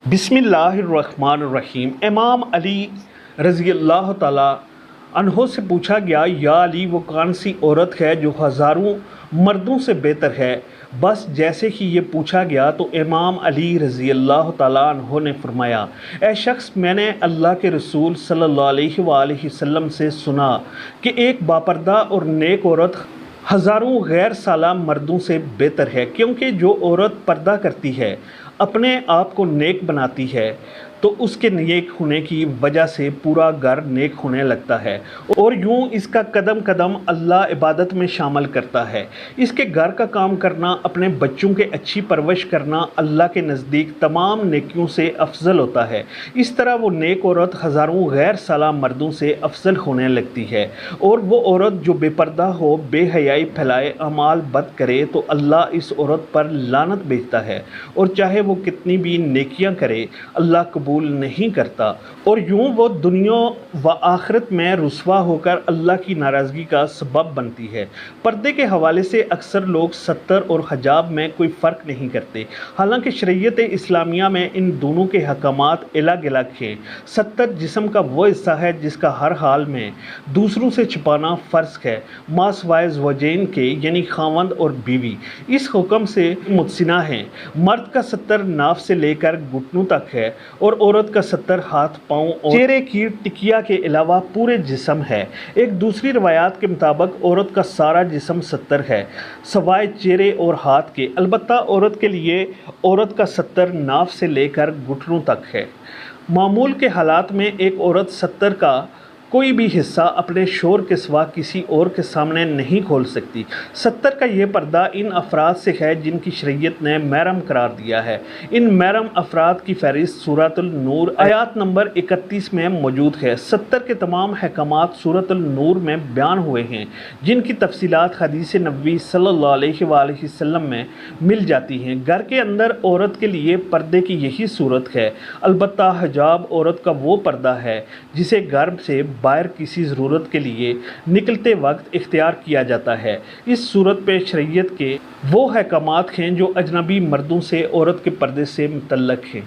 बिस्मिल्लाहिर्रहमानिर्रहीम। इमाम अली रज़ी अल्लाह ताला अन्हो से पूछा गया, या अली, वो कौन सी औरत है जो हज़ारों मर्दों से बेहतर है? बस जैसे ही ये पूछा गया तो इमाम अली रज़ी अल्लाह ताला अन्हो ने फरमाया, ए शख्स, मैंने अल्लाह के रसूल सल्लल्लाहु अलैहि वसल्लम से सुना कि एक बापर्दा और नेक औरत हज़ारों गैर साला मर्दों से बेहतर है, क्योंकि जो औरत पर्दा करती है, अपने आप को नेक बनाती है, तो उसके नेक होने की वजह से पूरा घर नेक होने लगता है और यूं इसका कदम कदम अल्लाह इबादत में शामिल करता है। इसके घर का काम करना, अपने बच्चों के अच्छी परवरिश करना अल्लाह के नज़दीक तमाम नेकियों से अफजल होता है। इस तरह वो नेक औरत हज़ारों गैर साला मर्दों से अफजल होने लगती है। और वो औरत जो बेपर्दा हो, बेहयाई फैलाए, अमाल बद करे, तो अल्लाह इस औरत पर लानत भेजता है और चाहे वो कितनी भी नेकियां करे, अल्लाह कबूल नहीं करता और यूं वो दुनिया व आखिरत में रुसवा होकर अल्लाह की नाराज़गी का सबब बनती है। पर्दे के हवाले से अक्सर लोग सत्तर और हजाब में कोई फ़र्क नहीं करते, हालांकि शरीयत इस्लामिया में इन दोनों के हकामात अलग अलग हैं। सत्तर जिस्म का वो हिस्सा है जिसका हर हाल में दूसरों से छुपाना फ़र्ज है, मासवाए ज़ौजैन के, यानी खावंद और बीवी। इस हुक्म से मुतसिना है। मर्द का सत्तर नाफ से लेकर घुटनों तक है और औरत का सत्तर हाथ, पाँव और चेहरे की टिकिया के अलावा पूरे जिस्म है। एक दूसरी रवायात के मुताबिक औरत का सारा जिस्म सत्तर है, सवाए चेहरे और हाथ के। अलबत्ता औरत के लिए औरत का सत्तर नाफ से लेकर घुटनों तक है। मामूल के हालात में एक औरत सत्तर का कोई भी हिस्सा अपने शोर के सिवा किसी और के सामने नहीं खोल सकती। सत्तर का ये पर्दा इन अफराद से है जिनकी शरीयत ने महरम करार दिया है। इन महरम अफराद की फहरिस्त सूरतुल नूर आयत नंबर 31 में मौजूद है। सत्तर के तमाम अहकामात सूरतुल नूर में बयान हुए हैं, जिनकी तफसीलात हदीस नबवी सल्लल्लाहु अलैहि वसल्लम में मिल जाती हैं। घर के अंदर औरत के लिए पर्दे की यही सूरत है। अलबत्ता हिजाब औरत का वो पर्दा है जिसे घर से बाहर किसी ज़रूरत के लिए निकलते वक्त इख्तियार किया जाता है। इस सूरत पे शरीयत के वो अहकामात हैं जो अजनबी मर्दों से औरत के पर्दे से मुतल्लक हैं।